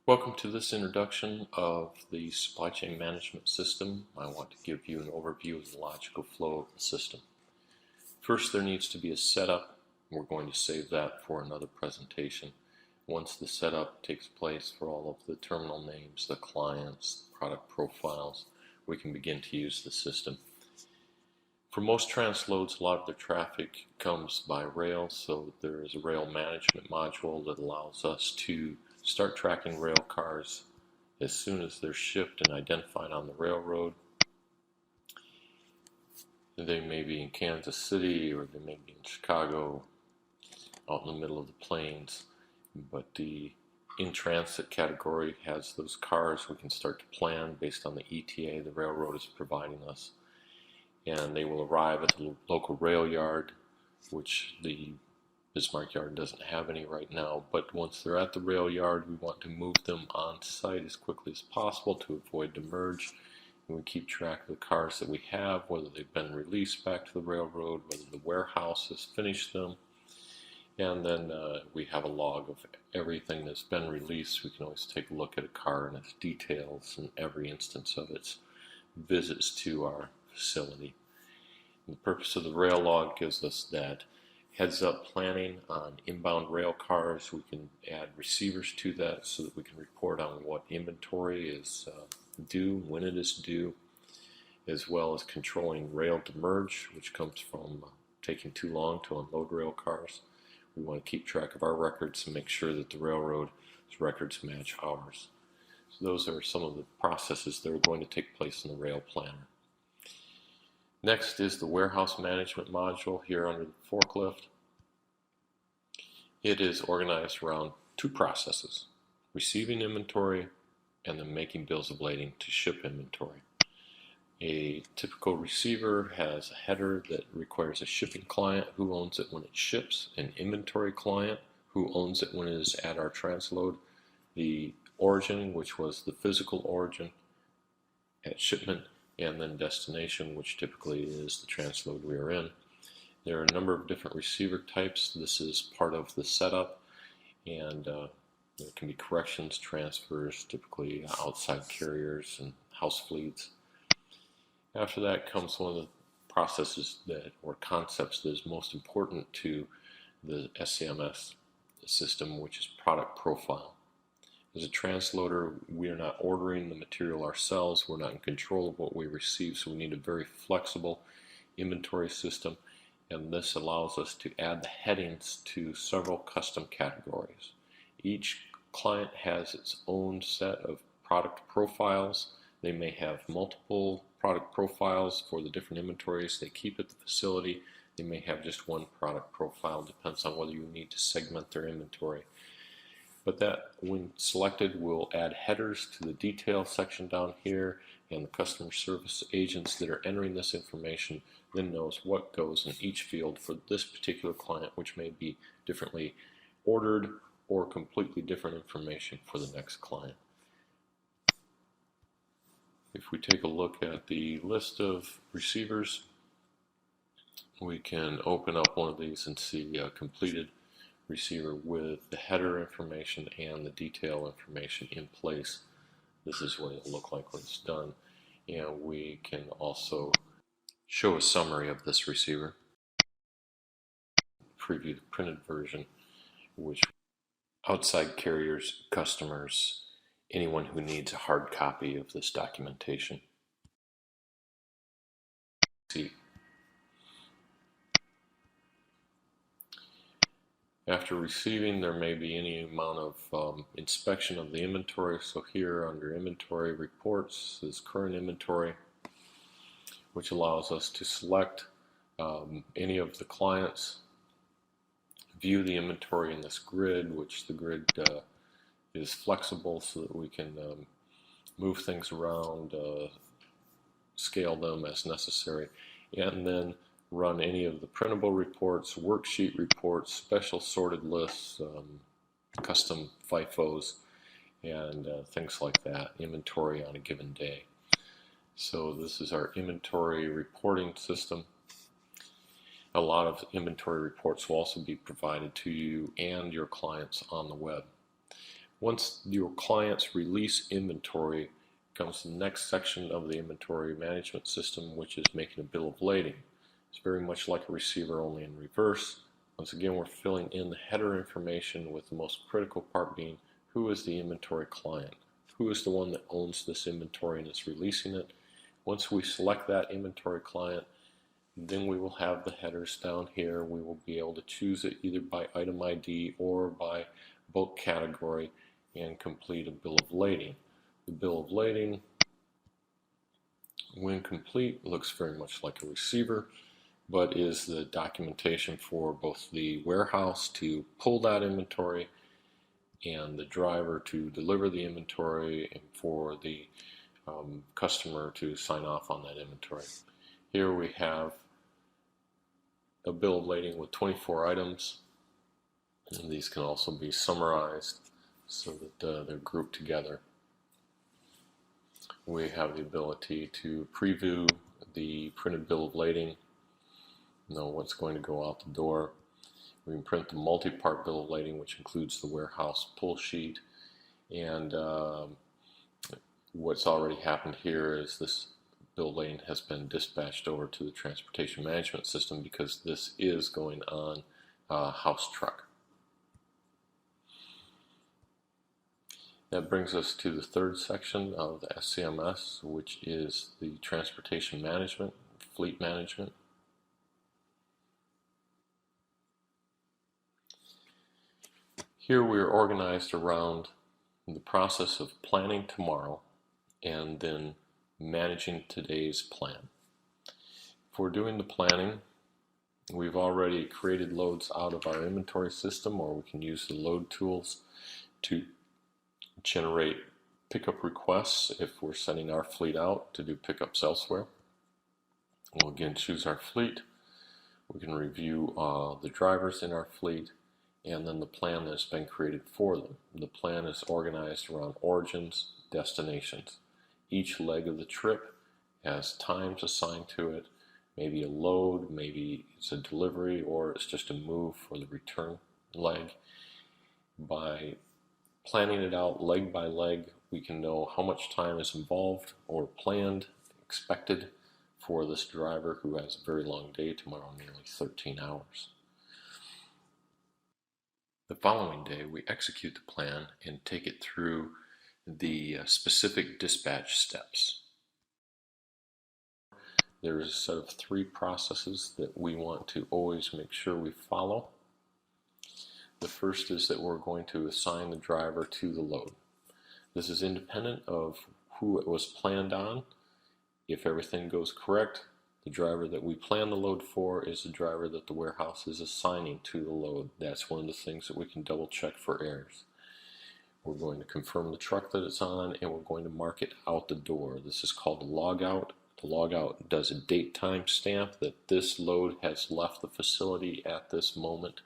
Welcome to this introduction of the supply chain management system. I want to give you an overview of the logical flow of the system. First, there needs to be a setup. We're going to save that for another presentation. Once the setup takes place for all of the terminal names, the clients, product profiles, we can begin to use the system. For most transloads, a lot of the traffic comes by rail, so there is a rail management module that allows us to start tracking rail cars as soon as they're shipped and identified on the railroad. They may be in Kansas City or they may be in Chicago, out in the middle of the plains, but the in-transit category has those cars. We can start to plan based on the ETA the railroad is providing us, and they will arrive at the local rail yard, which the Bismarck yard doesn't have any right now, but once they're at the rail yard, we want to move them on site as quickly as possible to avoid demurrage. And we keep track of the cars that we have, whether they've been released back to the railroad, whether the warehouse has finished them, and then we have a log of everything that's been released. We can always take a look at a car and its details and every instance of its visits to our facility. And the purpose of the rail log gives us that heads-up planning on inbound rail cars. We can add receivers to that so that we can report on what inventory is due, when it is due, as well as controlling rail demurrage, which comes from taking too long to unload rail cars. We want to keep track of our records and make sure that the railroad's records match ours. So those are some of the processes that are going to take place in the rail planner. Next is the warehouse management module here under the forklift. It is organized around two processes: receiving inventory and then making bills of lading to ship inventory. A typical receiver has a header that requires a shipping client who owns it when it ships, an inventory client who owns it when it is at our transload, the origin, which was the physical origin at shipment, and then destination, which typically is the transload we are in. There are a number of different receiver types. This is part of the setup, and there can be corrections, transfers, typically outside carriers and house fleets. After that comes one of the processes or concepts that is most important to the SCMS system, which is product profile. As a transloader, we are not ordering the material ourselves. We're not in control of what we receive, so we need a very flexible inventory system, and this allows us to add the headings to several custom categories. Each client has its own set of product profiles. They may have multiple product profiles for the different inventories they keep at the facility. They may have just one product profile. Depends on whether you need to segment their inventory. But that, when selected, will add headers to the detail section down here, and the customer service agents that are entering this information then knows what goes in each field for this particular client, which may be differently ordered or completely different information for the next client. If we take a look at the list of receivers, we can open up one of these and see a completed receiver with the header information and the detail information in place. This is what it'll look like when it's done, and we can also show a summary of this receiver, preview the printed version, which outside carriers, customers, anyone who needs a hard copy of this documentation. After receiving, there may be any amount of inspection of the inventory. So here under inventory reports is current inventory, which allows us to select any of the clients, view the inventory in this grid, which the grid is flexible so that we can move things around, scale them as necessary, and then run any of the printable reports, worksheet reports, special sorted lists, custom FIFOs, and things like that, inventory on a given day. So this is our inventory reporting system. A lot of inventory reports will also be provided to you and your clients on the web. Once your clients release inventory, comes the next section of the inventory management system, which is making a bill of lading. It's very much like a receiver, only in reverse. Once again, we're filling in the header information, with the most critical part being who is the inventory client, who is the one that owns this inventory and is releasing it. Once we select that inventory client, then we will have the headers down here. We will be able to choose it either by item ID or by bulk category and complete a bill of lading. The bill of lading, when complete, looks very much like a receiver, but is the documentation for both the warehouse to pull that inventory and the driver to deliver the inventory, and for the customer to sign off on that inventory. Here we have a bill of lading with 24 items, and these can also be summarized so that they're grouped together. We have the ability to preview the printed bill of lading, know what's going to go out the door. We can print the multi-part bill of lading, which includes the warehouse pull sheet. And what's already happened here is this bill of lading has been dispatched over to the transportation management system, because this is going on a house truck. That brings us to the third section of the SCMS, which is the transportation management, fleet management. Here we are organized around the process of planning tomorrow and then managing today's plan. If we're doing the planning, we've already created loads out of our inventory system, or we can use the load tools to generate pickup requests if we're sending our fleet out to do pickups elsewhere. We'll again choose our fleet. We can review the drivers in our fleet, and then the plan that's been created for them. The plan is organized around origins, destinations. Each leg of the trip has times assigned to it, maybe a load, maybe it's a delivery, or it's just a move for the return leg. By planning it out leg by leg, we can know how much time is involved or planned, expected for this driver who has a very long day tomorrow, nearly 13 hours. The following day, we execute the plan and take it through the specific dispatch steps. There's a set of 3 processes that we want to always make sure we follow. The first is that we're going to assign the driver to the load. This is independent of who it was planned on. If everything goes correct, the driver that we plan the load for is the driver that the warehouse is assigning to the load. That's one of the things that we can double check for errors. We're going to confirm the truck that it's on, and we're going to mark it out the door. This is called a logout. The logout does a date time stamp that this load has left the facility at this moment,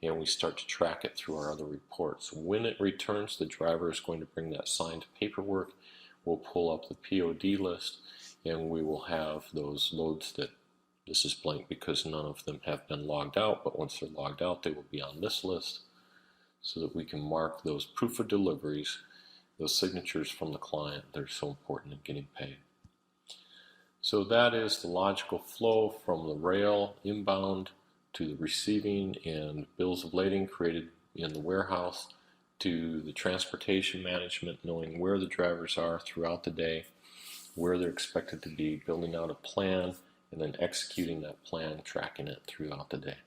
and we start to track it through our other reports. When it returns, the driver is going to bring that signed paperwork. We'll pull up the POD list, and we will have those loads that, this is blank because none of them have been logged out, but once they're logged out, they will be on this list, so that we can mark those proof of deliveries, those signatures from the client that are so important in getting paid. So that is the logical flow from the rail inbound to the receiving and bills of lading created in the warehouse, to the transportation management, knowing where the drivers are throughout the day, where they're expected to be, building out a plan, and then executing that plan, tracking it throughout the day.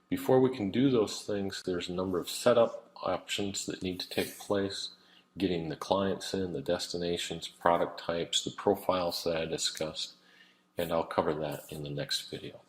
Before we can do those things, there's a number of setup options that need to take place, getting the clients in, the destinations, product types, the profiles that I discussed, and I'll cover that in the next video.